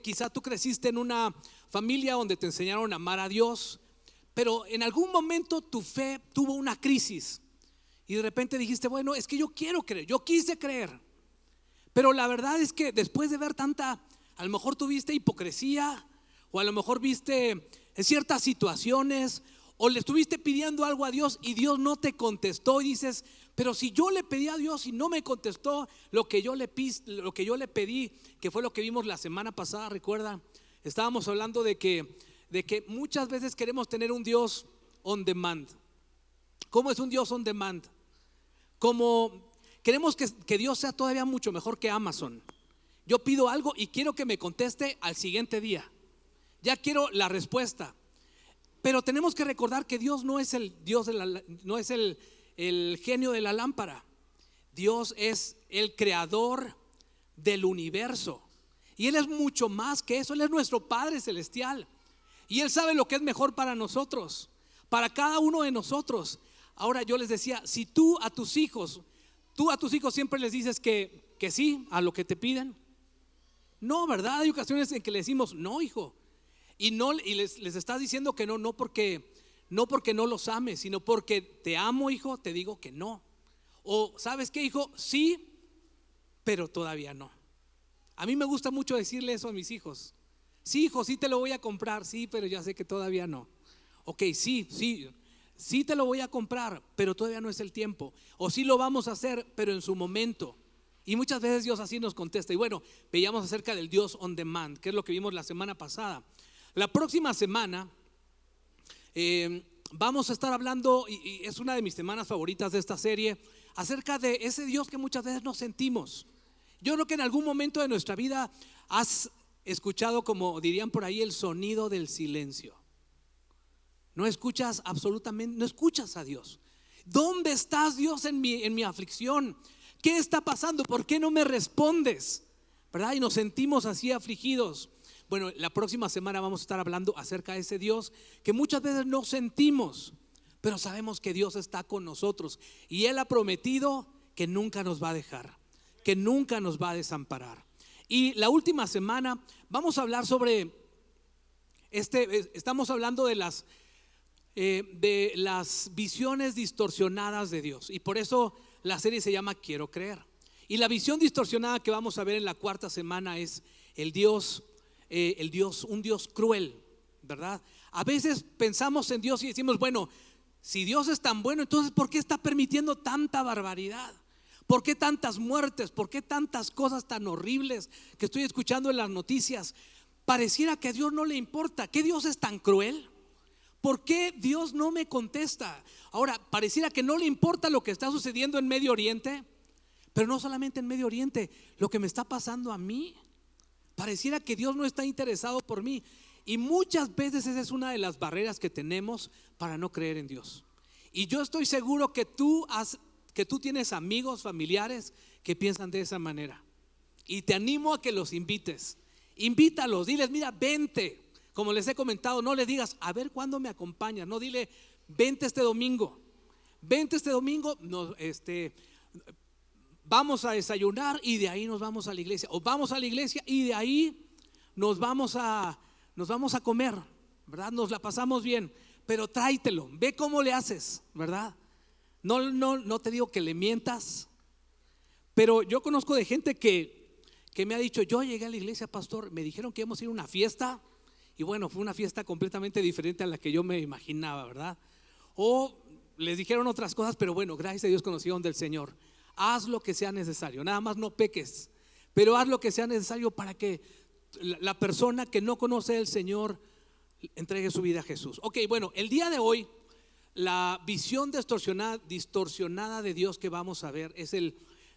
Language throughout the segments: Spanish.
Quizá tú creciste en una familia donde te enseñaron a amar a Dios, pero en algún momento tu fe tuvo una crisis y de repente dijiste, bueno, es que yo quiero creer, yo quise creer, pero la verdad es que después de ver tanta, a lo mejor tuviste hipocresía, o a lo mejor viste en ciertas situaciones, o le estuviste pidiendo algo a Dios y Dios no te contestó y dices, pero si yo le pedí a Dios y no me contestó lo que yo le pedí, que fue lo que vimos la semana pasada, recuerda, estábamos hablando de que muchas veces queremos tener un Dios on demand. ¿Cómo es un Dios on demand? Como queremos que Dios sea todavía mucho mejor que Amazon. Yo pido algo y quiero que me conteste al siguiente día. Ya quiero la respuesta. Pero tenemos que recordar que Dios no es el Dios no es el genio de la lámpara. Dios es el creador del universo. Y Él es mucho más que eso. Él es nuestro Padre celestial. Y Él sabe lo que es mejor para nosotros, para cada uno de nosotros. Ahora yo les decía, si tú a tus hijos siempre les dices que sí a lo que te piden. No, ¿verdad? Hay ocasiones en que le decimos, no, hijo. Y les estás diciendo que no porque no los ames, sino porque te amo, hijo, te digo que no. O ¿sabes qué, hijo? Sí, pero todavía no. A mí me gusta mucho decirle eso a mis hijos. Sí, hijo, sí te lo voy a comprar, sí, pero ya sé que todavía no. Ok, sí te lo voy a comprar, pero todavía no es el tiempo. O sí lo vamos a hacer, pero en su momento. Y muchas veces Dios así nos contesta. Y bueno, veíamos acerca del Dios on demand, que es lo que vimos la semana pasada. La próxima semana vamos a estar hablando, y es una de mis semanas favoritas de esta serie, acerca de ese Dios que muchas veces no sentimos. Yo creo que en algún momento de nuestra vida has escuchado, como dirían por ahí, el sonido del silencio. No escuchas absolutamente, no escuchas a Dios. ¿Dónde estás, Dios, en mi aflicción? ¿Qué está pasando? ¿Por qué no me respondes? ¿Verdad? Y nos sentimos así afligidos. Bueno, la próxima semana vamos a estar hablando acerca de ese Dios que muchas veces no sentimos, pero sabemos que Dios está con nosotros y Él ha prometido que nunca nos va a dejar, que nunca nos va a desamparar. Y la última semana vamos a hablar sobre estamos hablando de las visiones distorsionadas de Dios, y por eso la serie se llama Quiero Creer. Y la visión distorsionada que vamos a ver en la cuarta semana es un Dios cruel, ¿verdad? A veces pensamos en Dios y decimos, bueno, si Dios es tan bueno, entonces ¿por qué está permitiendo tanta barbaridad? ¿Por qué tantas muertes? ¿Por qué tantas cosas tan horribles que estoy escuchando en las noticias? Pareciera que a Dios no le importa. ¿Qué Dios es tan cruel? ¿Por qué Dios no me contesta? Ahora, pareciera que no le importa lo que está sucediendo en Medio Oriente, pero no solamente en Medio Oriente, lo que me está pasando a mí. Pareciera que Dios no está interesado por mí. Y muchas veces esa es una de las barreras que tenemos para no creer en Dios. Y yo estoy seguro que tú tienes amigos, familiares que piensan de esa manera. Y te animo a que los invites. Invítalos, diles, mira, vente. Como les he comentado, no les digas, a ver cuándo me acompañas. No, dile, vente este domingo. Vente este domingo, vamos a desayunar y de ahí nos vamos a la iglesia. O vamos a la iglesia y de ahí nos vamos a comer, ¿verdad? Nos la pasamos bien, pero tráetelo, ve cómo le haces, ¿verdad? No te digo que le mientas, pero yo conozco de gente que me ha dicho, yo llegué a la iglesia, pastor, me dijeron que íbamos a ir a una fiesta. Y bueno, fue una fiesta completamente diferente a la que yo me imaginaba, ¿verdad? O les dijeron otras cosas, pero bueno, gracias a Dios conocieron del Señor. Haz lo que sea necesario, nada más no peques, pero haz lo que sea necesario para que la persona que no conoce al Señor entregue su vida a Jesús. Ok, bueno, el día de hoy la visión distorsionada de Dios que vamos a ver es el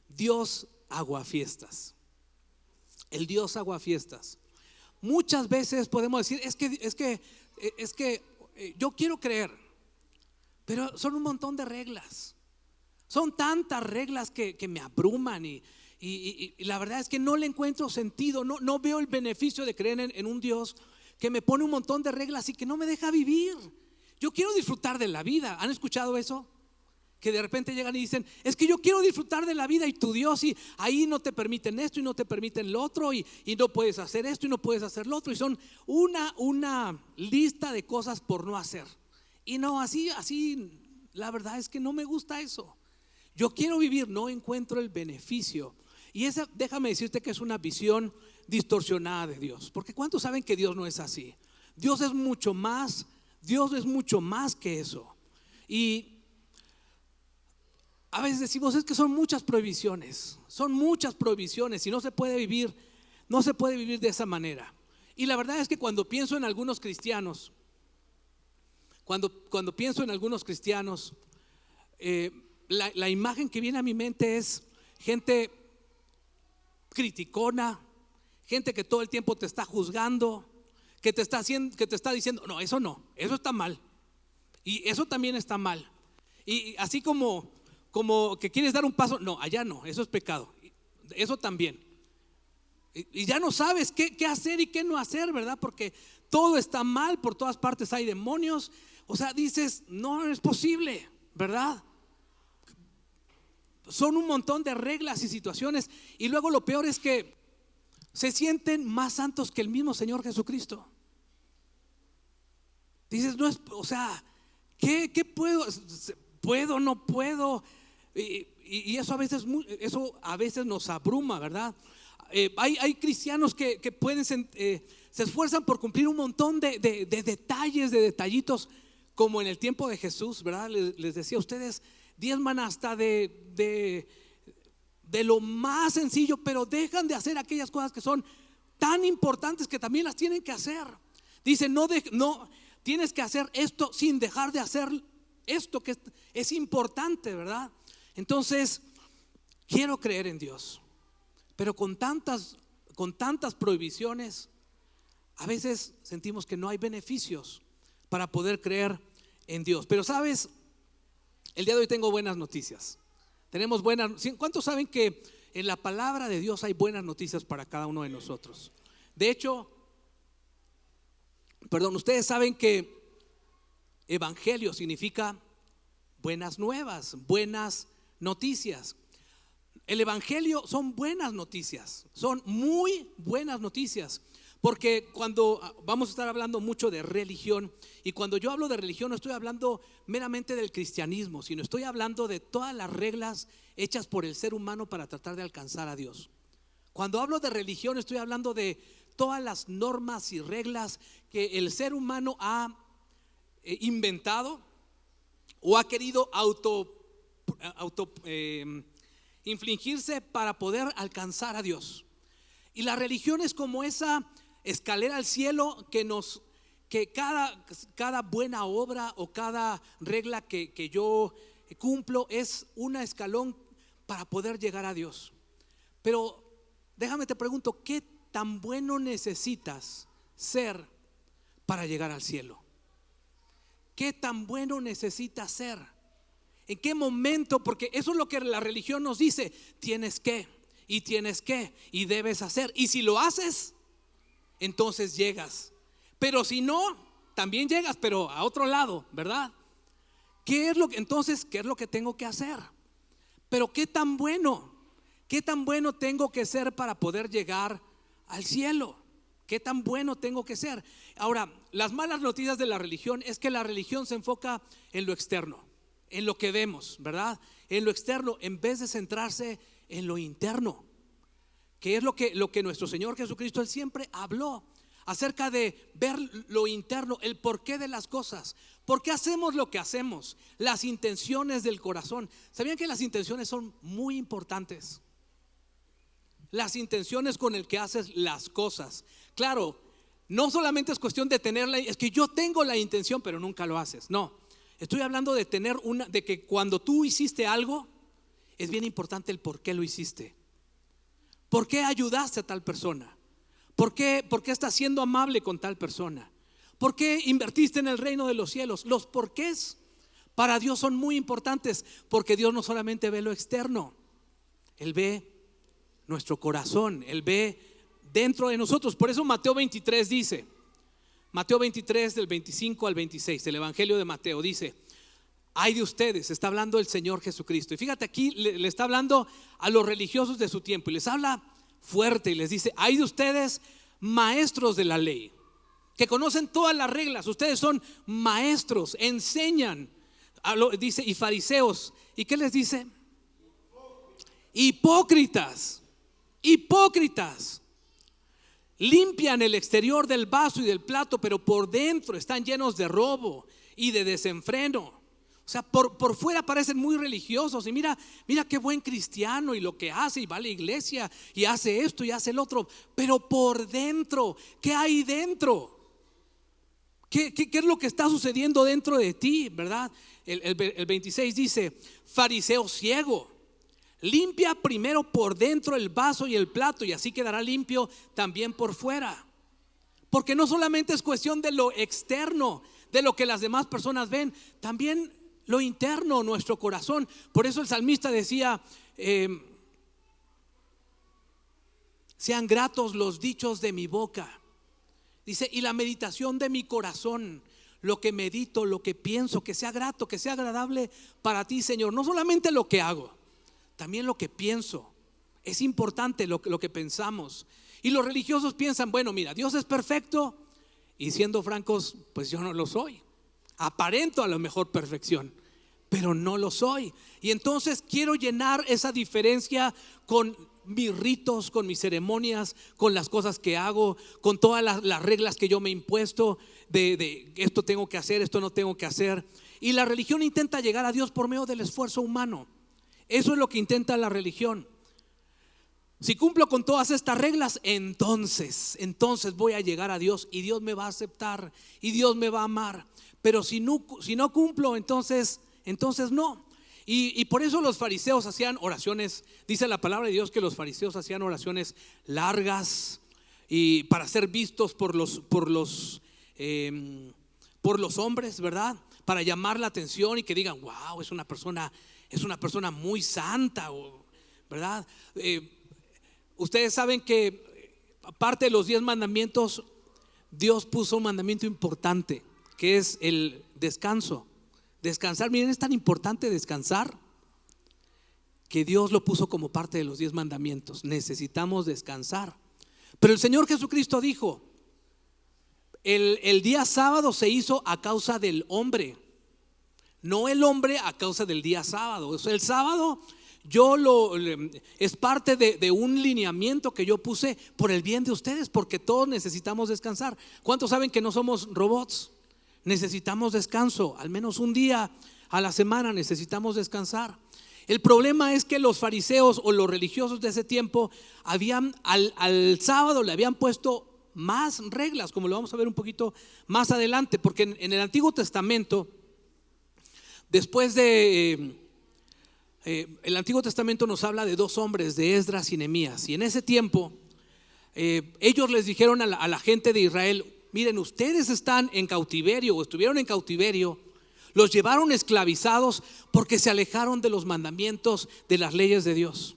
Dios aguafiestas. El Dios aguafiestas. Muchas veces podemos decir, es que yo quiero creer, pero son un montón de reglas. Son tantas reglas que me abruman y la verdad es que no le encuentro sentido. No veo el beneficio de creer en un Dios que me pone un montón de reglas y que no me deja vivir. Yo quiero disfrutar de la vida. ¿Han escuchado eso? que de repente llegan y dicen, es que yo quiero disfrutar de la vida, y tu Dios, y ahí no te permiten esto y no te permiten lo otro, y no puedes hacer esto y no puedes hacer lo otro, y son una lista de cosas por no hacer. Y no, así la verdad es que no me gusta eso. Yo quiero vivir, no encuentro el beneficio. Y esa, déjame decirte que es una visión distorsionada de Dios, porque ¿cuántos saben que Dios no es así? Dios es mucho más que eso. Y a veces decimos, es que son muchas prohibiciones y no se puede vivir de esa manera. Y la verdad es que cuando pienso en algunos cristianos, la imagen que viene a mi mente es gente criticona, gente que todo el tiempo te está juzgando, que te está diciendo, no, eso está mal, y eso también está mal. Y así como que quieres dar un paso, no, allá no, eso es pecado, eso también. Y ya no sabes qué hacer y qué no hacer, ¿verdad? Porque todo está mal, por todas partes hay demonios. O sea, dices, no es posible, ¿verdad? Son un montón de reglas y situaciones. Y luego lo peor es que se sienten más santos que el mismo Señor Jesucristo. Dices, no es, o sea, ¿qué puedo? ¿Puedo? ¿No puedo? Y eso a veces nos abruma, ¿verdad? Hay cristianos que pueden se esfuerzan por cumplir un montón de detalles, de detallitos, como en el tiempo de Jesús, ¿verdad? Les decía, ustedes diezman hasta de lo más sencillo, pero dejan de hacer aquellas cosas que son tan importantes que también las tienen que hacer. Dice, no tienes que hacer esto sin dejar de hacer esto que es importante, ¿verdad? Entonces, quiero creer en Dios, pero con tantas prohibiciones, a veces sentimos que no hay beneficios para poder creer en Dios. Pero sabes, el día de hoy tengo buenas noticias. ¿Cuántos saben que en la palabra de Dios hay buenas noticias para cada uno de nosotros? De hecho, ustedes saben que evangelio significa buenas nuevas, buenas noticias. El evangelio son buenas noticias, son muy buenas noticias. Porque cuando vamos a estar hablando mucho de religión, y cuando yo hablo de religión no estoy hablando meramente del cristianismo, sino estoy hablando de todas las reglas hechas por el ser humano para tratar de alcanzar a Dios. Cuando hablo de religión estoy hablando de todas las normas y reglas que el ser humano ha inventado o ha querido infligirse para poder alcanzar a Dios. Y la religión es como esa escalera al cielo que cada buena obra o cada regla que yo cumplo es un escalón para poder llegar a Dios. Pero déjame te pregunto, ¿qué tan bueno necesitas ser para llegar al cielo? ¿Qué tan bueno necesitas ser? ¿En qué momento? Porque eso es lo que la religión nos dice. Tienes que y debes hacer. Y si lo haces, entonces llegas. Pero si no, también llegas, pero a otro lado, ¿verdad? ¿Qué es lo que tengo que hacer? Pero qué tan bueno tengo que ser para poder llegar al cielo. ¿Qué tan bueno tengo que ser? Ahora, las malas noticias de la religión es que la religión se enfoca en lo externo, en lo que vemos, ¿verdad? En lo externo, en vez de centrarse en lo interno, que es lo que nuestro Señor Jesucristo, Él siempre habló acerca de ver lo interno, el porqué de las cosas, por qué hacemos lo que hacemos, las intenciones del corazón. ¿Sabían que las intenciones son muy importantes? Las intenciones con el que haces las cosas. Claro, no solamente es cuestión de tenerla, es que yo tengo la intención pero nunca lo haces. No, estoy hablando de de que cuando tú hiciste algo, es bien importante el por qué lo hiciste. ¿Por qué ayudaste a tal persona? ¿Por qué estás siendo amable con tal persona? ¿Por qué invertiste en el reino de los cielos? Los porqués para Dios son muy importantes, porque Dios no solamente ve lo externo, Él ve nuestro corazón, Él ve dentro de nosotros. Por eso Mateo 23 dice, Mateo 23 del 25 al 26, el Evangelio de Mateo dice: Ay de ustedes, está hablando el Señor Jesucristo. Y fíjate, aquí le está hablando a los religiosos de su tiempo y les habla fuerte y les dice: ay de ustedes, maestros de la ley, que conocen todas las reglas. Ustedes son maestros, enseñan, dice, y fariseos. ¿Y qué les dice? Hipócritas, hipócritas. Limpian el exterior del vaso y del plato, pero por dentro están llenos de robo y de desenfreno. O sea, por fuera parecen muy religiosos y mira qué buen cristiano y lo que hace, y va a la iglesia y hace esto y hace el otro, pero por dentro, ¿qué hay dentro? ¿Qué es lo que está sucediendo dentro de ti, verdad? El 26 dice: fariseo ciego, limpia primero por dentro el vaso y el plato, y así quedará limpio también por fuera. Porque no solamente es cuestión de lo externo, de lo que las demás personas ven, también lo interno, nuestro corazón. Por eso el salmista decía: sean gratos los dichos de mi boca. Dice: y la meditación de mi corazón, lo que medito, lo que pienso, que sea grato, que sea agradable para ti, Señor. No solamente lo que hago, también lo que pienso. Es importante lo que pensamos. Y los religiosos piensan: bueno, mira, Dios es perfecto, y siendo francos, pues yo no lo soy. Aparento a lo mejor perfección, pero no lo soy. Y entonces quiero llenar esa diferencia con mis ritos, con mis ceremonias, con las cosas que hago, con todas las reglas que yo me he impuesto, de esto tengo que hacer, esto no tengo que hacer. Y la religión intenta llegar a Dios por medio del esfuerzo humano. Eso es lo que intenta la religión. Si cumplo con todas estas reglas, entonces voy a llegar a Dios y Dios me va a aceptar y Dios me va a amar. Pero si no cumplo, entonces no. Y por eso los fariseos hacían oraciones. Dice la palabra de Dios que los fariseos hacían oraciones largas y para ser vistos por los hombres, ¿verdad? Para llamar la atención y que digan: wow, es una persona muy santa, ¿verdad? Ustedes saben que aparte de los 10 mandamientos, Dios puso un mandamiento importante, que es el descanso. Descansar, miren, es tan importante descansar que Dios lo puso como parte de los 10 mandamientos. Necesitamos descansar. Pero el Señor Jesucristo dijo: el día sábado se hizo a causa del hombre, no el hombre a causa del día sábado. O sea, el sábado es parte de un lineamiento que yo puse por el bien de ustedes, porque todos necesitamos descansar. ¿Cuántos saben que no somos robots? Necesitamos descanso, al menos un día a la semana necesitamos descansar. El problema es que los fariseos o los religiosos de ese tiempo habían al sábado le habían puesto más reglas, como lo vamos a ver un poquito más adelante, porque en el Antiguo Testamento, después de el Antiguo Testamento nos habla de 2 hombres, de Esdras y Nehemías, y en ese tiempo ellos les dijeron a la gente de Israel: miren, ustedes están en cautiverio o estuvieron en cautiverio, los llevaron esclavizados porque se alejaron de los mandamientos, de las leyes de Dios,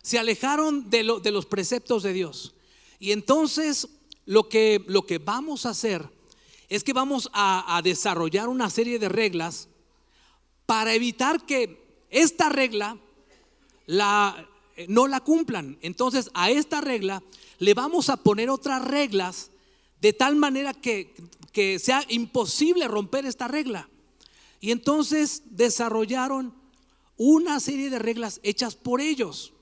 se alejaron de los preceptos de Dios. Y entonces lo que vamos a hacer es que vamos a desarrollar una serie de reglas para evitar que esta regla no la cumplan. Entonces a esta regla le vamos a poner otras reglas, de tal manera que sea imposible romper esta regla. Y entonces desarrollaron una serie de reglas hechas por ellos.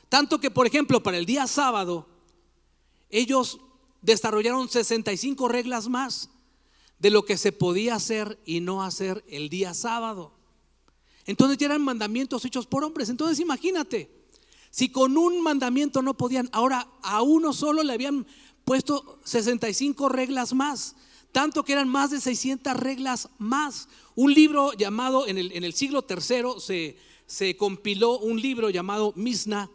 Tanto que, por ejemplo, para el día sábado, ellos desarrollaron 65 reglas más de lo que se podía hacer y no hacer el día sábado. Entonces ya eran mandamientos hechos por hombres. Entonces imagínate, si con un mandamiento no podían, ahora a uno solo le habían puesto 65 reglas más, tanto que eran más de 600 reglas más. Un libro llamado, en el siglo III se compiló un libro llamado Misna,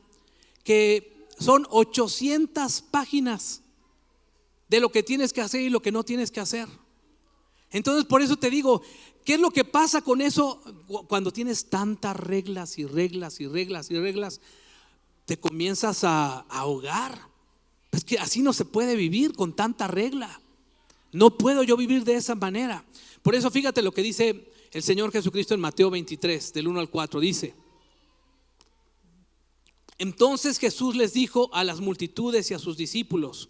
que son 800 páginas de lo que tienes que hacer y lo que no tienes que hacer. Entonces por eso te digo, ¿qué es lo que pasa con eso? Cuando tienes tantas reglas y reglas y reglas y reglas, te comienzas a ahogar. Es que así no se puede vivir con tanta regla. No puedo yo vivir de esa manera. Por eso fíjate lo que dice el Señor Jesucristo en Mateo 23, del 1 al 4, dice: entonces Jesús les dijo a las multitudes y a sus discípulos: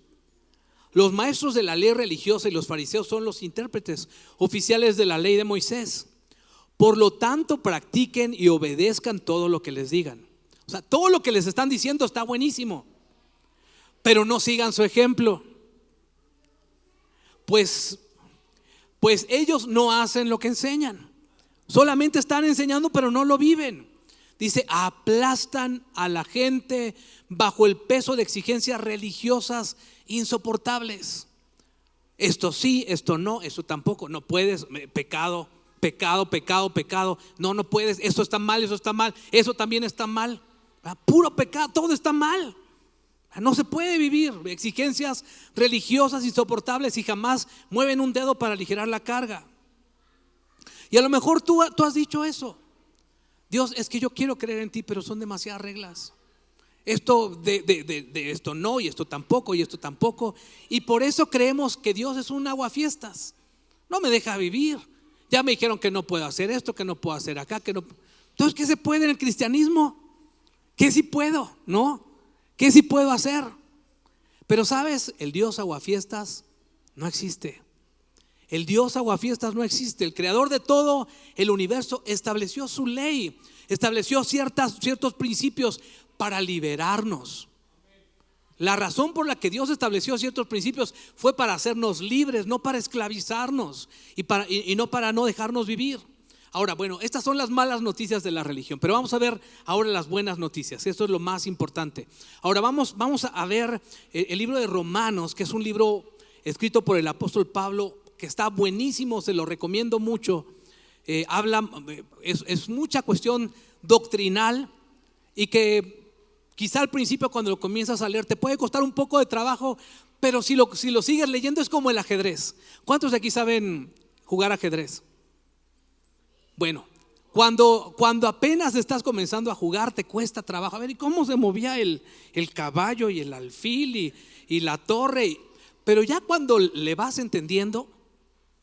los maestros de la ley religiosa y los fariseos son los intérpretes oficiales de la ley de Moisés. Por lo tanto, practiquen y obedezcan todo lo que les digan. O sea, todo lo que les están diciendo está buenísimo, pero no sigan su ejemplo. Pues ellos no hacen lo que enseñan. Solamente están enseñando, pero no lo viven. Dice: aplastan a la gente bajo el peso de exigencias religiosas insoportables. Esto sí, esto no, esto tampoco. No puedes, pecado, pecado, pecado, pecado. No puedes, esto está mal, eso está mal, eso también está mal. Puro pecado, todo está mal. No se puede vivir. Exigencias religiosas insoportables y jamás mueven un dedo para aligerar la carga. Y a lo mejor tú has dicho eso: Dios, es que yo quiero creer en ti, pero son demasiadas reglas. Esto de esto no, y esto tampoco, y esto tampoco. Y por eso creemos que Dios es un aguafiestas. No me deja vivir. Ya me dijeron que no puedo hacer esto, que no puedo hacer acá, que no. Entonces, ¿qué se puede en el cristianismo? ¿Qué sí puedo? ¿No? ¿Qué sí puedo hacer? Pero sabes, el Dios aguafiestas no existe. El Dios aguafiestas no existe. El creador de todo el universo estableció su ley, estableció ciertos principios para liberarnos. La razón por la que Dios estableció ciertos principios fue para hacernos libres, no para esclavizarnos y no para no dejarnos vivir. Ahora, bueno, estas son las malas noticias de la religión, pero vamos a ver ahora las buenas noticias. Esto es lo más importante. Ahora vamos a ver el libro de Romanos, que es un libro escrito por el apóstol Pablo, que está buenísimo, se lo recomiendo mucho. Es mucha cuestión doctrinal y que quizá al principio, cuando lo comienzas a leer, te puede costar un poco de trabajo, pero si lo sigues leyendo es como el ajedrez. ¿Cuántos de aquí saben jugar ajedrez? Bueno, cuando apenas estás comenzando a jugar, te cuesta trabajo. A ver, ¿y cómo se movía el caballo y el alfil y la torre? Pero ya cuando le vas entendiendo,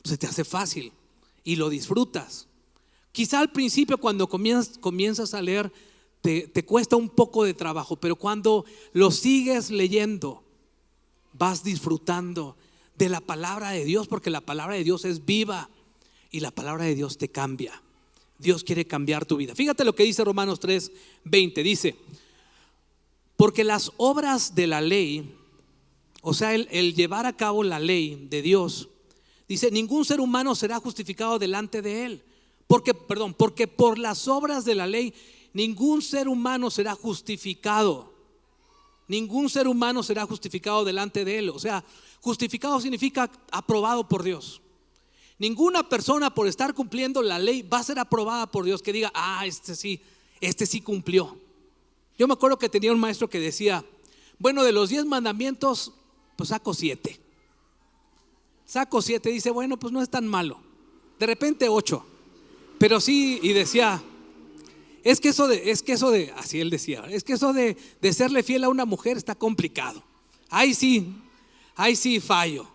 se te hace fácil y lo disfrutas. Quizá al principio, cuando comienzas a leer, te cuesta un poco de trabajo, pero cuando lo sigues leyendo, vas disfrutando de la palabra de Dios, porque la palabra de Dios es viva y la palabra de Dios te cambia. Dios quiere cambiar tu vida. Fíjate lo que dice Romanos 3:20. Dice: porque las obras de la ley, o sea, el llevar a cabo la ley de Dios, dice: ningún ser humano será justificado delante de él. Porque por las obras de la ley ningún ser humano será justificado. Ningún ser humano será justificado delante de él. O sea, justificado significa aprobado por Dios. Ninguna persona, por estar cumpliendo la ley, va a ser aprobada por Dios, que diga: este sí cumplió. Yo me acuerdo que tenía un maestro que decía: bueno, de los 10 mandamientos, pues saco 7. Dice: bueno, pues no es tan malo. De repente 8. Pero sí, y decía: es que eso de, así él decía, es que eso de serle fiel a una mujer está complicado. Ahí sí fallo.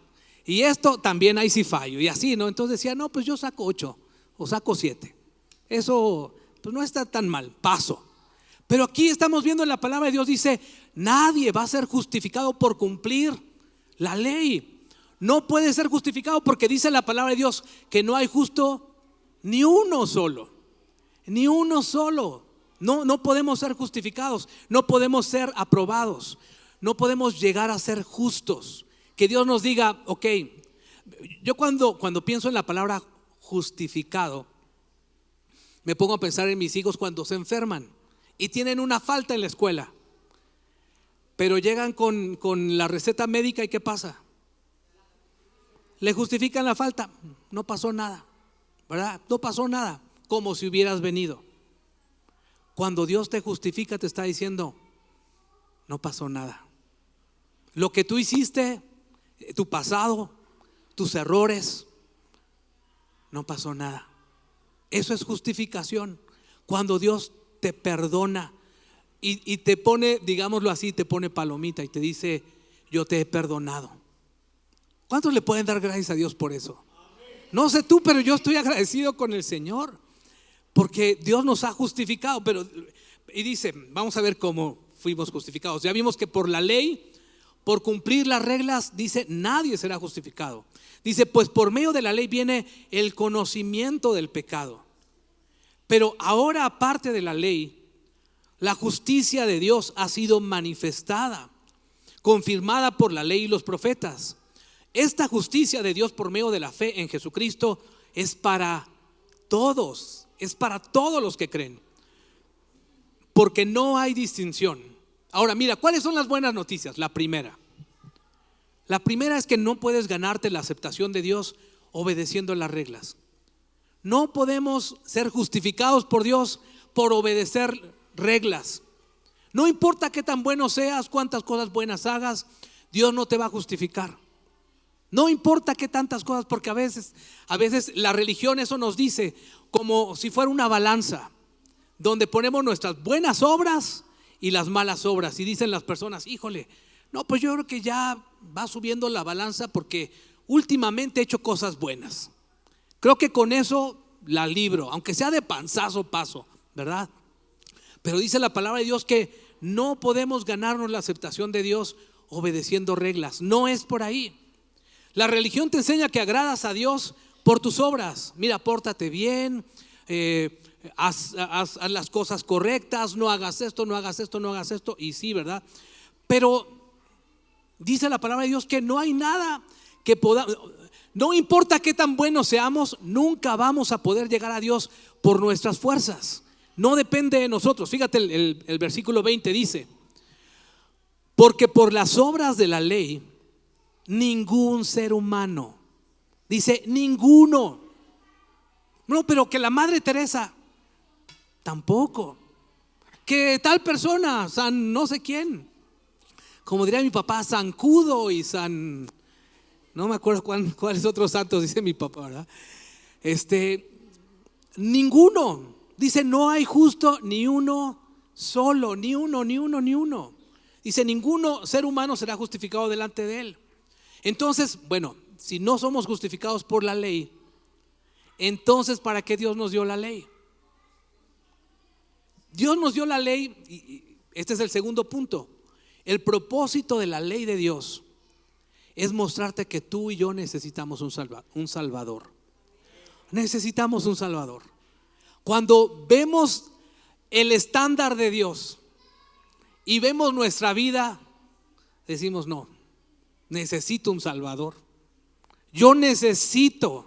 Y esto también ahí sí fallo. Y así, ¿no? Entonces decía: no, pues yo saco 8 o saco 7. Eso pues no está tan mal, paso. Pero aquí estamos viendo en la palabra de Dios, dice: nadie va a ser justificado por cumplir la ley. No puede ser justificado, porque dice la palabra de Dios que no hay justo ni uno solo. Ni uno solo. No podemos ser justificados, no podemos ser aprobados, no podemos llegar a ser justos. Que Dios nos diga: ok. Yo cuando pienso en la palabra justificado, me pongo a pensar en mis hijos cuando se enferman y tienen una falta en la escuela, pero llegan con la receta médica, ¿y qué pasa? Le justifican la falta. No pasó nada, ¿verdad? No pasó nada, como si hubieras venido. Cuando Dios te justifica, te está diciendo: no pasó nada. Lo que tú hiciste, tu pasado, tus errores, no pasó nada. Eso es justificación. Cuando Dios te perdona y te pone, digámoslo así, te pone palomita y te dice: yo te he perdonado. ¿Cuántos le pueden dar gracias a Dios por eso? No sé tú, pero yo estoy agradecido con el Señor, porque Dios nos ha justificado. Y dice, vamos a ver cómo fuimos justificados. Ya vimos que por la ley, por cumplir las reglas, dice, nadie será justificado. Dice, pues por medio de la ley viene el conocimiento del pecado. Pero ahora, aparte de la ley, la justicia de Dios ha sido manifestada, confirmada por la ley y los profetas. Esta justicia de Dios por medio de la fe en Jesucristo es para todos los que creen, porque no hay distinción. Ahora mira, ¿cuáles son las buenas noticias? La primera es que no puedes ganarte la aceptación de Dios obedeciendo las reglas. No podemos ser justificados por Dios por obedecer reglas. No importa qué tan bueno seas, cuántas cosas buenas hagas, Dios no te va a justificar. No importa qué tantas cosas, porque a veces la religión eso nos dice como si fuera una balanza donde ponemos nuestras buenas obras y las malas obras, y dicen las personas, híjole, no, pues yo creo que ya va subiendo la balanza porque últimamente he hecho cosas buenas. Creo que con eso la libro, aunque sea de panzazo paso, ¿verdad? Pero dice la palabra de Dios que no podemos ganarnos la aceptación de Dios obedeciendo reglas. No es por ahí. La religión te enseña que agradas a Dios por tus obras. Mira, pórtate bien, haz las cosas correctas, no hagas esto, no hagas esto, no hagas esto. Y sí, ¿verdad? Pero dice la palabra de Dios que no hay nada que podamos, no importa qué tan buenos seamos, nunca vamos a poder llegar a Dios por nuestras fuerzas. No depende de nosotros. Fíjate el versículo 20 dice, porque por las obras de la ley ningún ser humano, dice ninguno. No, pero que la Madre Teresa tampoco, que tal persona, San no sé quién, como diría mi papá, San Cudo y San, no me acuerdo cuáles otros santos dice mi papá, ¿verdad? Ninguno, dice no hay justo ni uno solo, ni uno. Dice ninguno ser humano será justificado delante de él. Entonces, bueno, si no somos justificados por la ley, entonces ¿para qué Dios nos dio la ley? Dios nos dio la ley, y este es el segundo punto. El propósito de la ley de Dios es mostrarte que tú y yo necesitamos un Salvador. Necesitamos un Salvador. Cuando vemos el estándar de Dios y vemos nuestra vida, decimos no, necesito un Salvador. Yo necesito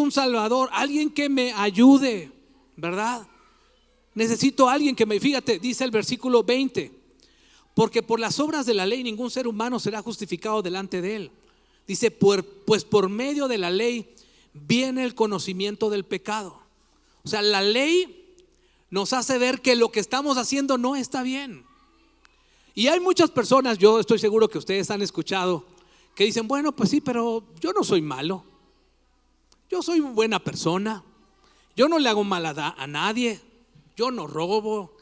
un Salvador, alguien que me ayude, ¿verdad? Necesito a alguien que me, fíjate, dice el versículo 20, porque por las obras de la ley ningún ser humano será justificado delante de él. Dice, pues por medio de la ley viene el conocimiento del pecado. O sea, la ley nos hace ver que lo que estamos haciendo no está bien. Y hay muchas personas, yo estoy seguro que ustedes han escuchado, que dicen, bueno, pues sí, pero yo no soy malo. Yo soy buena persona. Yo no le hago mal a nadie. Yo no robo.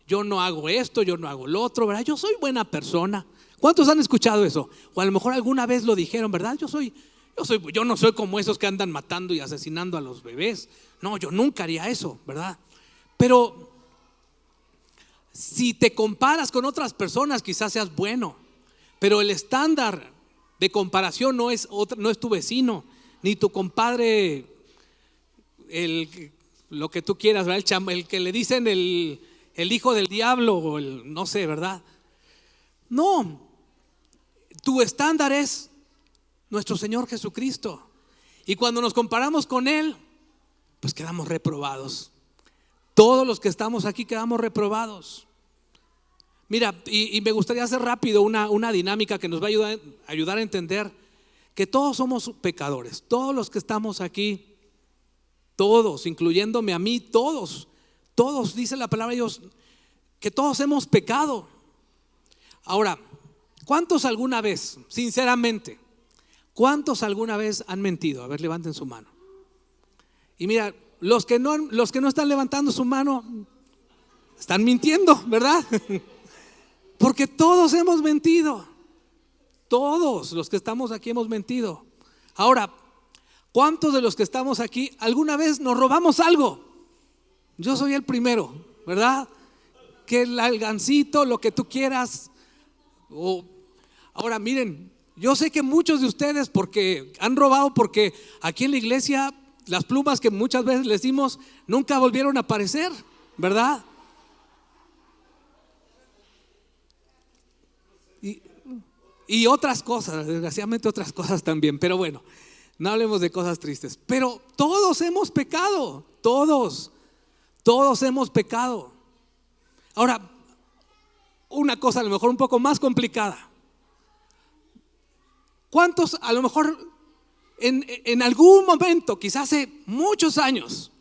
Yo no hago esto, yo no hago lo otro, ¿verdad? Yo soy buena persona. ¿Cuántos han escuchado eso? O a lo mejor alguna vez lo dijeron, ¿verdad? Yo no soy como esos que andan matando y asesinando a los bebés. No, yo nunca haría eso, ¿verdad? Pero si te comparas con otras personas, quizás seas bueno, pero el estándar de comparación no es tu vecino, ni tu compadre, lo que tú quieras, ¿verdad? El que le dicen el hijo del diablo o no sé, ¿verdad? No, tu estándar es nuestro Señor Jesucristo. Y cuando nos comparamos con Él, pues quedamos reprobados. Todos los que estamos aquí quedamos reprobados. Mira, y me gustaría hacer rápido una dinámica que nos va a ayudar a entender que todos somos pecadores. Todos los que estamos aquí, todos, incluyéndome a mí, todos, dice la palabra de Dios, que todos hemos pecado. Ahora, ¿cuántos alguna vez, sinceramente, cuántos alguna vez han mentido? A ver, levanten su mano. Y mira, los que no están levantando su mano están mintiendo, ¿verdad? Porque todos hemos mentido. Todos los que estamos aquí hemos mentido. Ahora, ¿Cuántos de los que estamos aquí alguna vez nos robamos algo? Yo soy el primero, ¿verdad? Que el algancito, lo que tú quieras. Ahora miren, yo sé que muchos de ustedes porque han robado, porque aquí en la iglesia las plumas que muchas veces les dimos nunca volvieron a aparecer, ¿verdad? Y otras cosas, desgraciadamente otras cosas también, pero bueno, no hablemos de cosas tristes. Pero todos hemos pecado, todos hemos pecado. Ahora, una cosa a lo mejor un poco más complicada. ¿Cuántos a lo mejor en algún momento, quizás hace muchos años,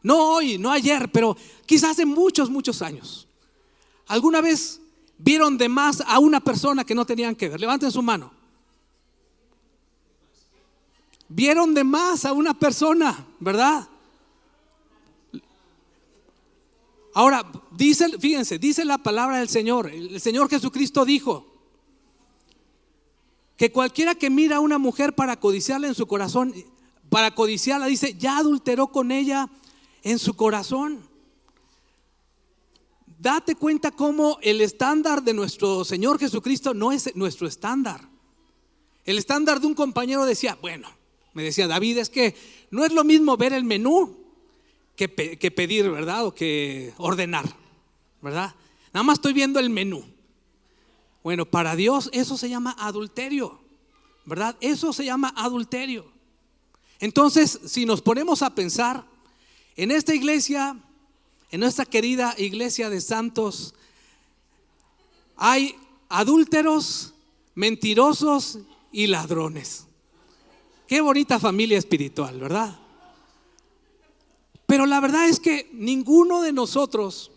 no hoy, no ayer, pero quizás hace muchos años, alguna vez vieron de más a una persona que no tenían que ver? Levanten su mano. Vieron de más a una persona, ¿verdad? Ahora, fíjense, dice la palabra del Señor. El Señor Jesucristo dijo que cualquiera que mira a una mujer para codiciarla en su corazón, para codiciarla, dice, ya adulteró con ella en su corazón. Date cuenta cómo el estándar de nuestro Señor Jesucristo no es nuestro estándar. El estándar de un compañero decía, me decía David, es que no es lo mismo ver el menú que pedir, ¿verdad? O que ordenar, ¿verdad? Nada más estoy viendo el menú. Bueno, para Dios eso se llama adulterio, ¿verdad? Eso se llama adulterio. Entonces, si nos ponemos a pensar en esta iglesia, en nuestra querida iglesia de santos, hay adúlteros, mentirosos y ladrones. Qué bonita familia espiritual, ¿verdad? Pero la verdad es que ninguno de nosotros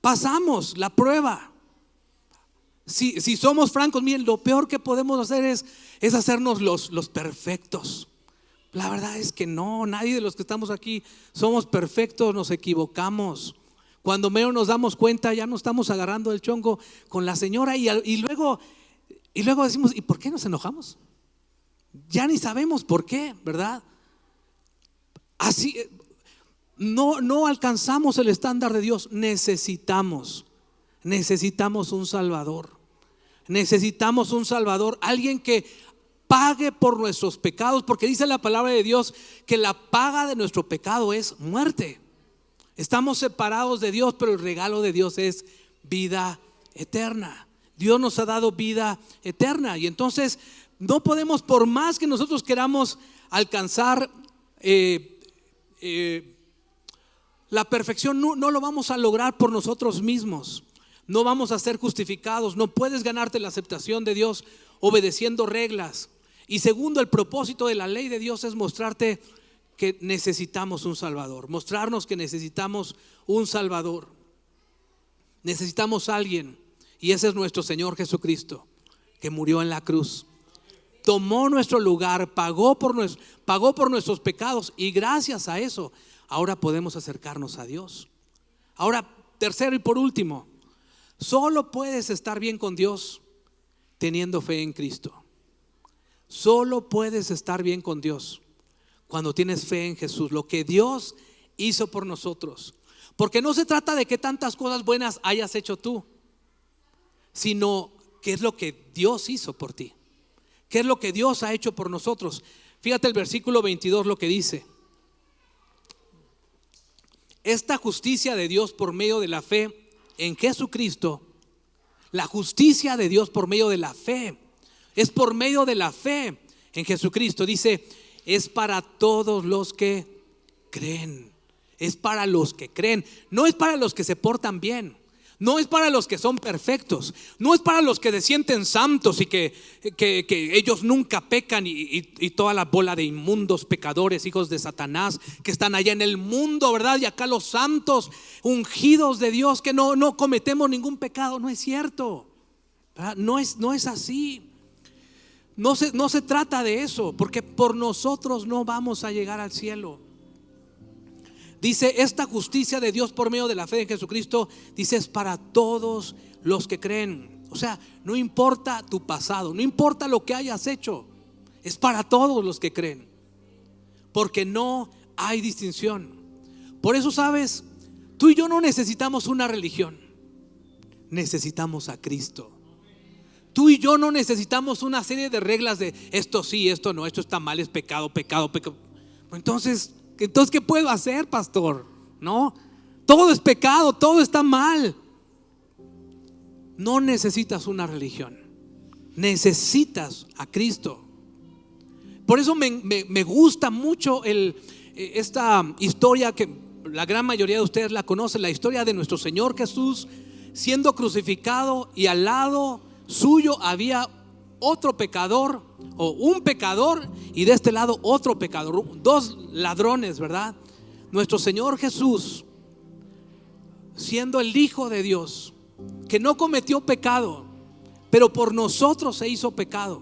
pasamos la prueba. Si somos francos, miren, lo peor que podemos hacer es hacernos los perfectos. La verdad es que no, nadie de los que estamos aquí somos perfectos, nos equivocamos. Cuando menos nos damos cuenta, ya nos estamos agarrando el chongo con la señora y luego decimos, ¿y por qué nos enojamos? Ya ni sabemos por qué, ¿verdad? Así no alcanzamos el estándar de Dios. Necesitamos un Salvador. Necesitamos un Salvador, alguien que pague por nuestros pecados, porque dice la palabra de Dios que la paga de nuestro pecado es muerte. Estamos separados de Dios, pero el regalo de Dios es vida eterna. Dios nos ha dado vida eterna y entonces no podemos, por más que nosotros queramos alcanzar la perfección, no lo vamos a lograr por nosotros mismos. No vamos a ser justificados. No puedes ganarte la aceptación de Dios obedeciendo reglas. Y segundo, el propósito de la ley de Dios es mostrarte que necesitamos un Salvador. Mostrarnos que necesitamos un Salvador. Necesitamos a alguien. Y ese es nuestro Señor Jesucristo, que murió en la cruz. Tomó nuestro lugar, pagó por nuestros pecados. Y gracias a eso, ahora podemos acercarnos a Dios. Ahora, tercero y por último, solo puedes estar bien con Dios teniendo fe en Cristo. Solo puedes estar bien con Dios cuando tienes fe en Jesús, lo que Dios hizo por nosotros. Porque no se trata de qué tantas cosas buenas hayas hecho tú, sino qué es lo que Dios hizo por ti. ¿Qué es lo que Dios ha hecho por nosotros? Fíjate el versículo 22 lo que dice. Esta justicia de Dios por medio de la fe en Jesucristo, la justicia de Dios por medio de la fe, es por medio de la fe en Jesucristo. Dice, es para todos los que creen. Es para los que creen. No es para los que se portan bien. No es para los que son perfectos. No es para los que se sienten santos y que ellos nunca pecan y toda la bola de inmundos pecadores, hijos de Satanás, que están allá en el mundo, ¿verdad? Y acá los santos ungidos de Dios, que no cometemos ningún pecado. No es cierto, ¿verdad? No es así. No se trata de eso, porque por nosotros no vamos a llegar al cielo. Dice, esta justicia de Dios por medio de la fe en Jesucristo, dice, es para todos los que creen. O sea, no importa tu pasado, no importa lo que hayas hecho, es para todos los que creen. porque no hay distinción. Por eso, sabes, tú y yo no necesitamos una religión, necesitamos a Cristo. Tú y yo no necesitamos una serie de reglas de esto sí, esto no, esto está mal, es pecado, pecado, pecado. Entonces, ¿qué puedo hacer, pastor? No, todo es pecado, todo está mal. No necesitas una religión, necesitas a Cristo. Por eso me gusta mucho esta historia que la gran mayoría de ustedes la conocen, la historia de nuestro Señor Jesús siendo crucificado, y al lado suyo había otro pecador, o un pecador, y de este lado otro pecador, dos ladrones, ¿verdad? Nuestro Señor Jesús, siendo el Hijo de Dios, que no cometió pecado, pero por nosotros se hizo pecado,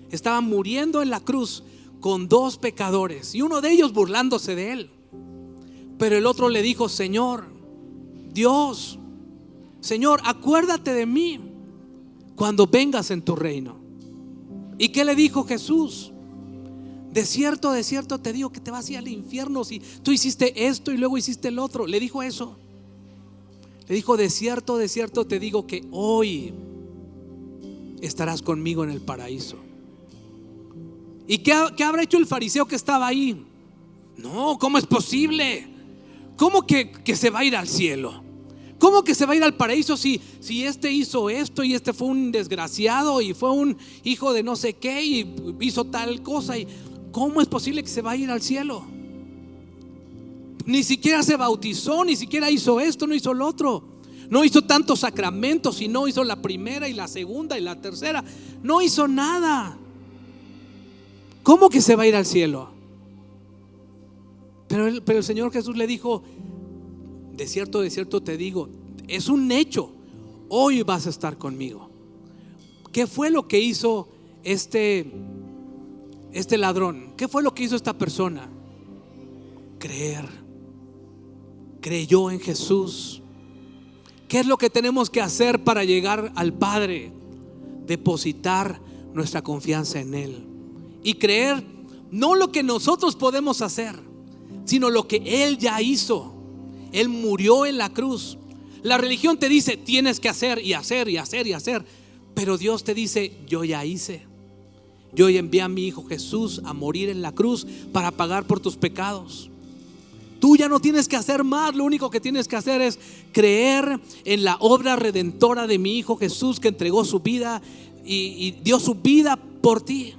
estaba muriendo en la cruz con dos pecadores, y uno de ellos burlándose de él. Pero el otro le dijo: Señor, Dios, Señor, acuérdate de mí cuando vengas en tu reino. ¿Y qué le dijo Jesús? De cierto te digo que te vas a ir al infierno si tú hiciste esto y luego hiciste el otro. Le dijo eso. Le dijo: de cierto te digo que hoy estarás conmigo en el paraíso. ¿Y qué habrá hecho el fariseo que estaba ahí? No, ¿cómo es posible? ¿Cómo que se va a ir al cielo? ¿Cómo que se va a ir al paraíso si este hizo esto y este fue un desgraciado y fue un hijo de no sé qué y hizo tal cosa? ¿Y cómo es posible que se va a ir al cielo? Ni siquiera se bautizó, ni siquiera hizo esto, no hizo lo otro, no hizo tantos sacramentos, y no hizo la primera y la segunda y la tercera, no hizo nada. ¿Cómo que se va a ir al cielo? Pero el Señor Jesús le dijo: de cierto te digo, es un hecho, hoy vas a estar conmigo. ¿Qué fue lo que hizo este ladrón? ¿Qué fue lo que hizo esta persona? Creer. Creyó en Jesús. ¿Qué es lo que tenemos que hacer para llegar al Padre? Depositar nuestra confianza en Él y creer, no lo que nosotros podemos hacer, sino lo que Él ya hizo. Él murió en la cruz. La religión te dice: tienes que hacer y hacer y hacer y hacer. Pero Dios te dice: yo ya hice. Yo ya envié a mi Hijo Jesús a morir en la cruz para pagar por tus pecados. Tú ya no tienes que hacer más. Lo único que tienes que hacer es creer en la obra redentora de mi Hijo Jesús, que entregó su vida y dio su vida por ti.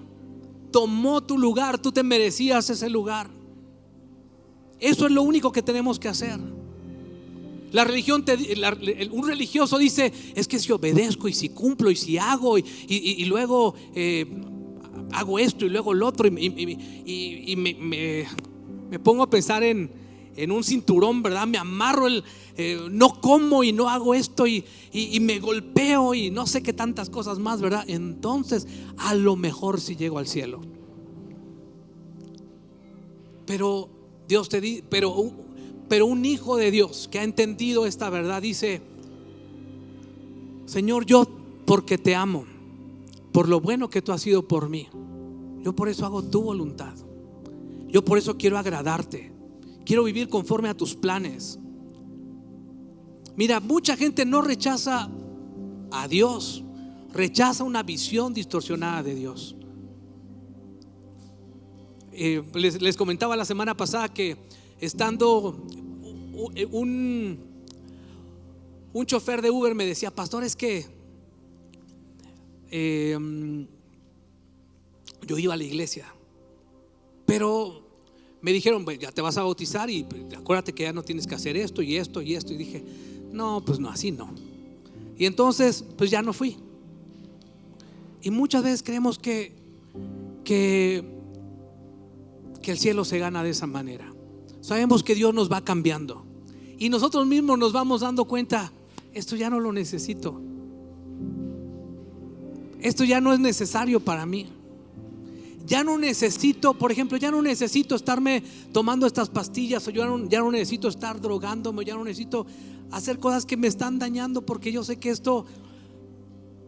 Tomó tu lugar. Tú te merecías ese lugar. Eso es lo único que tenemos que hacer. La religión un religioso dice: es que si obedezco y si cumplo y si hago y luego hago esto y luego lo otro, y me pongo a pensar en un cinturón, ¿verdad? Me amarro no como y no hago esto y me golpeo y no sé qué tantas cosas más, ¿verdad? Entonces a lo mejor sí llego al cielo. Pero Dios te dice, pero un hijo de Dios que ha entendido esta verdad dice: Señor, yo porque te amo, por lo bueno que tú has sido por mí, yo por eso hago tu voluntad. Yo por eso quiero agradarte. Quiero vivir conforme a tus planes. Mira, mucha gente no rechaza a Dios, rechaza una visión distorsionada de Dios. Les comentaba la semana pasada que estando un chofer de Uber me decía: pastor, es que yo iba a la iglesia, pero me dijeron: ya te vas a bautizar y acuérdate que ya no tienes que hacer esto y esto y esto. Y dije: no, pues no, así no. Y entonces pues ya no fui. Y muchas veces creemos que el cielo se gana de esa manera. Sabemos que Dios nos va cambiando y nosotros mismos nos vamos dando cuenta: esto ya no lo necesito, esto ya no es necesario para mí. Ya no necesito, por ejemplo, ya no necesito estarme tomando estas pastillas, o ya no necesito estar drogándome, ya no necesito hacer cosas que me están dañando, porque yo sé que esto,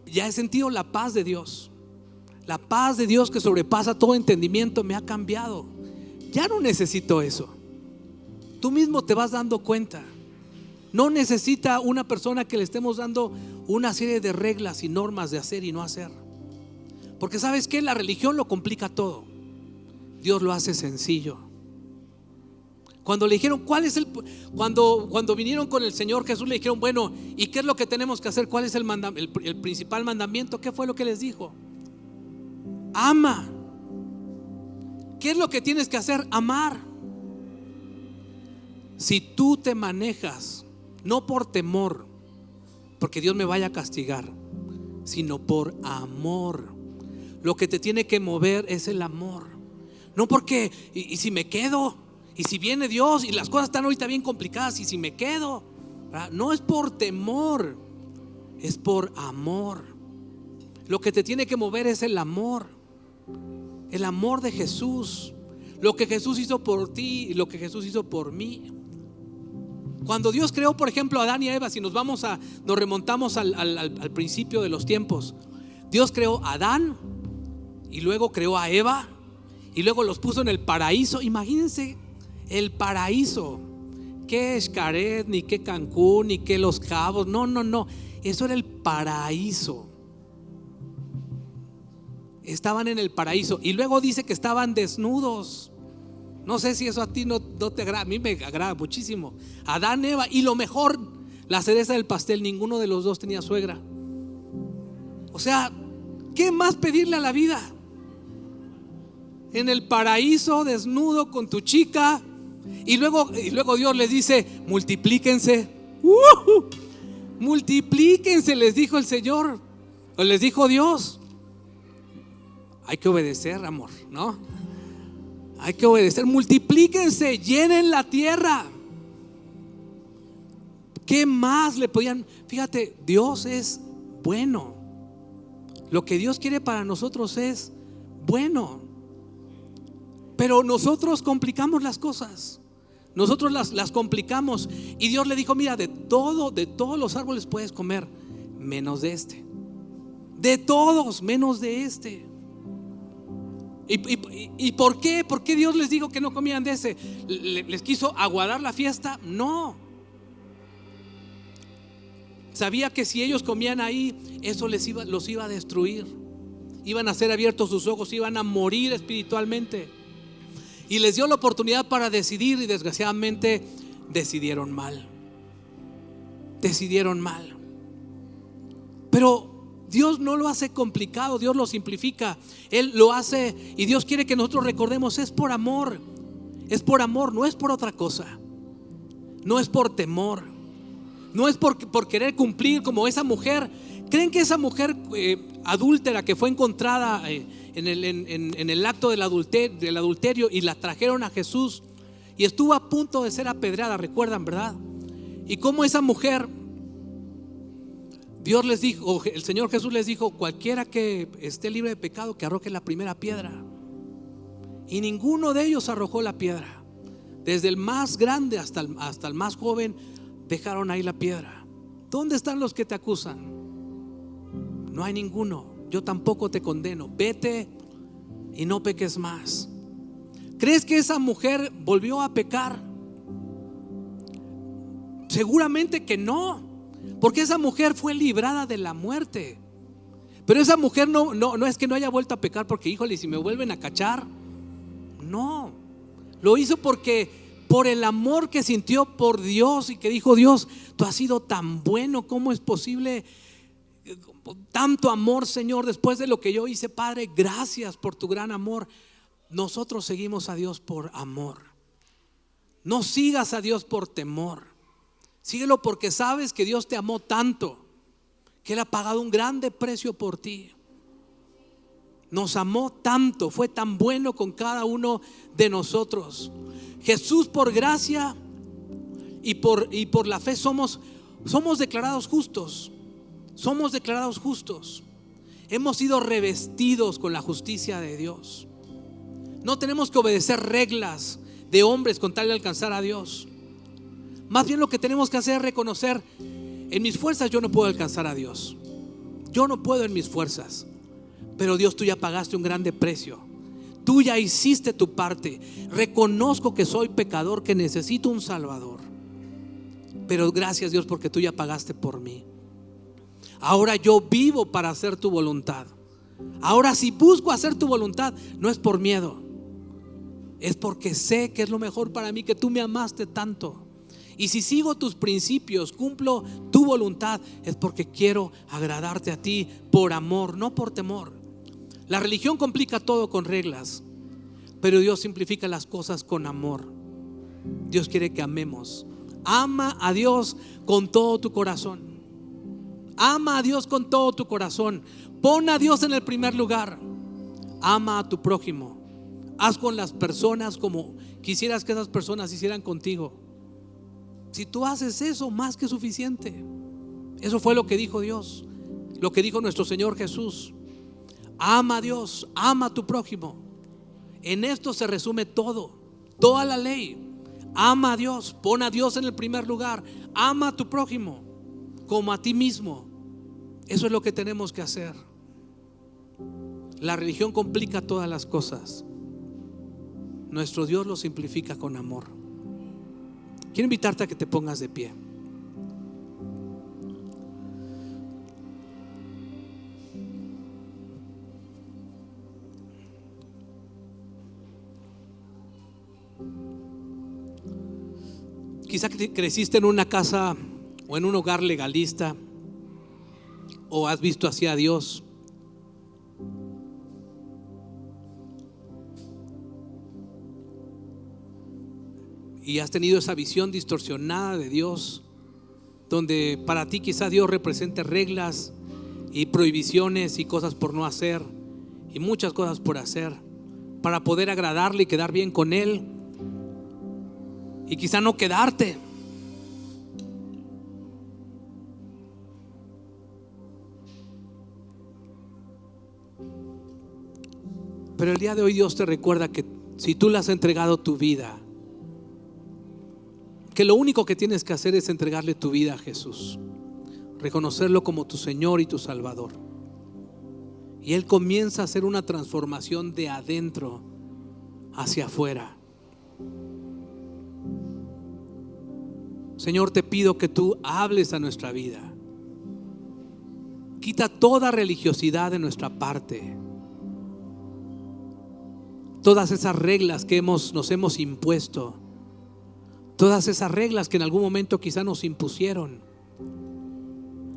ya he sentido la paz de Dios. La paz de Dios que sobrepasa todo entendimiento me ha cambiado. ya no necesito eso. Tú mismo te vas dando cuenta. No necesita una persona que le estemos dando una serie de reglas y normas de hacer y no hacer. Porque ¿sabes qué? La religión lo complica todo. Dios lo hace sencillo. Cuando le dijeron cuando vinieron con el Señor Jesús, le dijeron, bueno, ¿y qué es lo que tenemos que hacer? ¿Cuál es el principal mandamiento? ¿Qué fue lo que les dijo? Ama. ¿Qué es lo que tienes que hacer? Amar. Si tú te manejas no por temor, porque Dios me vaya a castigar, sino por amor, lo que te tiene que mover es el amor. No porque, y si me quedo, y si viene Dios y las cosas están ahorita bien complicadas, y si me quedo, ¿verdad? No es por temor, es por amor. Lo que te tiene que mover es el amor de Jesús, lo que Jesús hizo por ti y lo que Jesús hizo por mí. Cuando Dios creó, por ejemplo, a Adán y a Eva, si nos remontamos al principio de los tiempos, Dios creó a Adán y luego creó a Eva y luego los puso en el paraíso. Imagínense el paraíso. ¿Qué Xcaret, ni qué Cancún, ni qué Los Cabos? No, eso era el paraíso. Estaban en el paraíso y luego dice que estaban desnudos. No sé si eso a ti no te agrada. A mí me agrada muchísimo. Adán, Eva, y lo mejor, la cereza del pastel, ninguno de los dos tenía suegra. O sea, ¿qué más pedirle a la vida? En el paraíso, desnudo con tu chica, y luego Dios les dice, multiplíquense. Multiplíquense, les dijo el Señor, o les dijo Dios. Hay que obedecer, amor, ¿no? Hay que obedecer. Multiplíquense, llenen la tierra. ¿Qué más le podían? Fíjate, Dios es bueno. Lo que Dios quiere para nosotros es bueno. Pero nosotros complicamos las cosas. Nosotros las complicamos. Y Dios le dijo, mira, de todos los árboles puedes comer, menos de este. De todos, menos de este. ¿Y por qué? ¿Por qué Dios les dijo que no comían de ese? ¿Les quiso aguardar la fiesta? No. Sabía que si ellos comían ahí, eso los iba a destruir. Iban a ser abiertos sus ojos, iban a morir espiritualmente. Y les dio la oportunidad para decidir, y desgraciadamente decidieron mal. Decidieron mal. Pero Dios no lo hace complicado, Dios lo simplifica. Él lo hace, y Dios quiere que nosotros recordemos, es por amor. Es por amor, no es por otra cosa. No es por temor. No es por querer cumplir como esa mujer. ¿Creen que esa mujer adúltera que fue encontrada en el acto del adulterio y la trajeron a Jesús y estuvo a punto de ser apedreada? ¿Recuerdan, verdad? Y cómo esa mujer, Dios les dijo, el Señor Jesús les dijo, cualquiera que esté libre de pecado, que arroje la primera piedra. Y ninguno de ellos arrojó la piedra. Desde el más grande hasta el más joven, dejaron ahí la piedra. ¿Dónde están los que te acusan? No hay ninguno. Yo tampoco te condeno. Vete y no peques más. ¿Crees que esa mujer volvió a pecar? Seguramente que no, porque esa mujer fue librada de la muerte. Pero esa mujer no es que no haya vuelto a pecar porque, híjole, si me vuelven a cachar. No, lo hizo porque por el amor que sintió por Dios, y que dijo, Dios, tú has sido tan bueno, ¿cómo es posible tanto amor, Señor? Después de lo que yo hice, Padre, gracias por tu gran amor. Nosotros seguimos a Dios por amor. No sigas a Dios por temor. Síguelo porque sabes que Dios te amó tanto, que Él ha pagado un grande precio por ti. Nos amó tanto, fue tan bueno con cada uno de nosotros. Jesús, por gracia y por la fe somos declarados justos. Somos declarados justos. Hemos sido revestidos con la justicia de Dios. No tenemos que obedecer reglas de hombres con tal de alcanzar a Dios. Más bien lo que tenemos que hacer es reconocer, en mis fuerzas yo no puedo alcanzar a Dios. Yo no puedo en mis fuerzas. Pero Dios, tú ya pagaste un grande precio. Tú ya hiciste tu parte. Reconozco que soy pecador, que necesito un Salvador. Pero gracias, Dios, porque tú ya pagaste por mí. Ahora yo vivo para hacer tu voluntad. Ahora si busco hacer tu voluntad, no es por miedo, es porque sé que es lo mejor para mí, que tú me amaste tanto. Y si sigo tus principios, cumplo tu voluntad, es porque quiero agradarte a ti por amor, no por temor. La religión complica todo con reglas, pero Dios simplifica las cosas con amor. Dios quiere que amemos. Ama a Dios con todo tu corazón. Ama a Dios con todo tu corazón. Pon a Dios en el primer lugar. Ama a tu prójimo. Haz con las personas como quisieras que esas personas hicieran contigo. Si tú haces eso, más que suficiente. Eso fue lo que dijo Dios, lo que dijo nuestro Señor Jesús. Ama a Dios, ama a tu prójimo. En esto se resume todo, toda la ley. Ama a Dios, pon a Dios en el primer lugar. Ama a tu prójimo como a ti mismo. Eso es lo que tenemos que hacer. La religión complica todas las cosas. Nuestro Dios lo simplifica con amor. Quiero invitarte a que te pongas de pie. Quizá creciste en una casa o en un hogar legalista, o has visto así a Dios. Y has tenido esa visión distorsionada de Dios, donde para ti quizá Dios represente reglas y prohibiciones y cosas por no hacer y muchas cosas por hacer para poder agradarle y quedar bien con Él, y quizá no quedarte. Pero el día de hoy Dios te recuerda que si tú le has entregado tu vida, que lo único que tienes que hacer es entregarle tu vida a Jesús, reconocerlo como tu Señor y tu Salvador, y Él comienza a hacer una transformación de adentro hacia afuera. Señor, te pido que tú hables a nuestra vida. Quita toda religiosidad de nuestra parte, todas esas reglas que nos hemos impuesto, todas esas reglas que en algún momento quizá nos impusieron.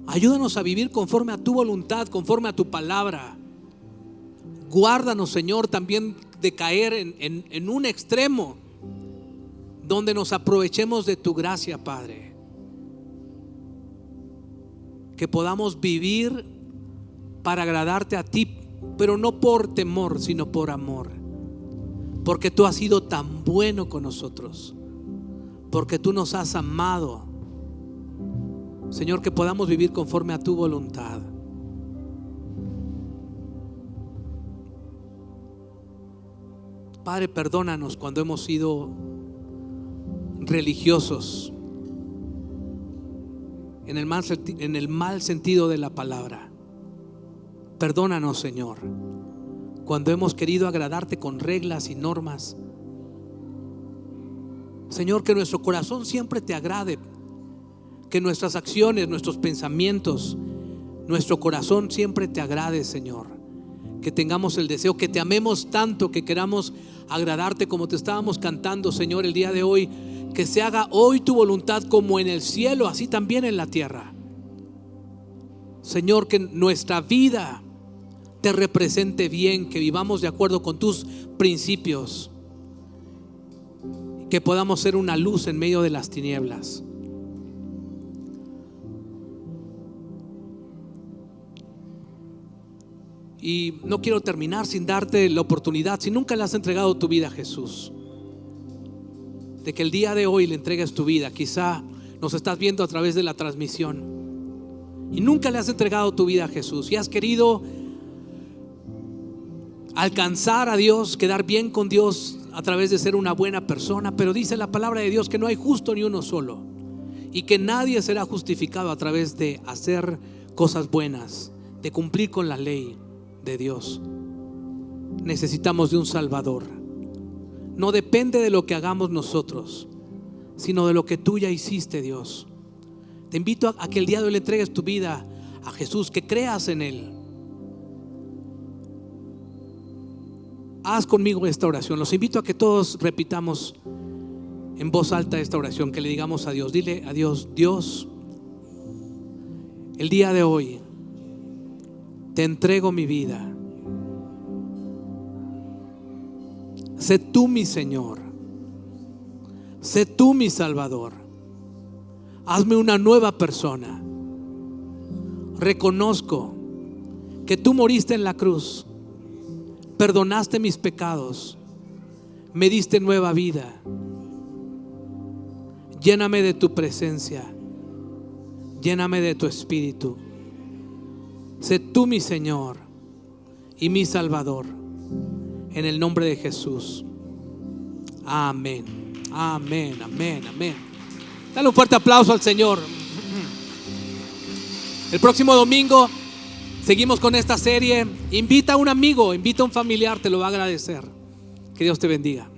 Ayúdanos a vivir conforme a tu voluntad, conforme a tu palabra. Guárdanos, Señor, también de caer en un extremo donde nos aprovechemos de tu gracia, Padre. Que podamos vivir para agradarte a ti, pero no por temor, sino por amor. Porque tú has sido tan bueno con nosotros, porque tú nos has amado. Señor, que podamos vivir conforme a tu voluntad. Padre, perdónanos cuando hemos sido religiosos en el mal sentido de la palabra. Perdónanos, Señor, cuando hemos querido agradarte con reglas y normas. Señor, que nuestro corazón siempre te agrade, que nuestras acciones, nuestros pensamientos, nuestro corazón siempre te agrade, Señor. Que tengamos el deseo, que te amemos tanto, que queramos agradarte como te estábamos cantando, Señor, el día de hoy. Que se haga hoy tu voluntad como en el cielo, así también en la tierra. Señor, que nuestra vida te represente bien, que vivamos de acuerdo con tus principios, que podamos ser una luz en medio de las tinieblas. Y no quiero terminar sin darte la oportunidad, si nunca le has entregado tu vida a Jesús, de que el día de hoy le entregues tu vida. Quizá nos estás viendo a través de la transmisión y nunca le has entregado tu vida a Jesús, y has querido alcanzar a Dios, quedar bien con Dios a través de ser una buena persona. Pero dice la palabra de Dios que no hay justo ni uno solo, y que nadie será justificado a través de hacer cosas buenas, de cumplir con la ley de Dios. necesitamos de un Salvador. No depende de lo que hagamos nosotros, sino de lo que tú ya hiciste, Dios. Te invito a que el día de hoy le entregues tu vida a Jesús, que creas en Él. Haz conmigo esta oración. Los invito a que todos repitamos en voz alta esta oración, que le digamos a Dios. Dile a Dios: Dios, el día de hoy te entrego mi vida. Sé tú mi Señor, sé tú mi Salvador. Hazme una nueva persona. Reconozco que tú moriste en la cruz, perdonaste mis pecados, me diste nueva vida. Lléname de tu presencia, lléname de tu espíritu. Sé tú mi Señor y mi Salvador, en el nombre de Jesús. Amén, amén, amén, amén. Dale un fuerte aplauso al Señor. El próximo domingo seguimos con esta serie. Invita a un amigo, invita a un familiar, te lo va a agradecer. Que Dios te bendiga.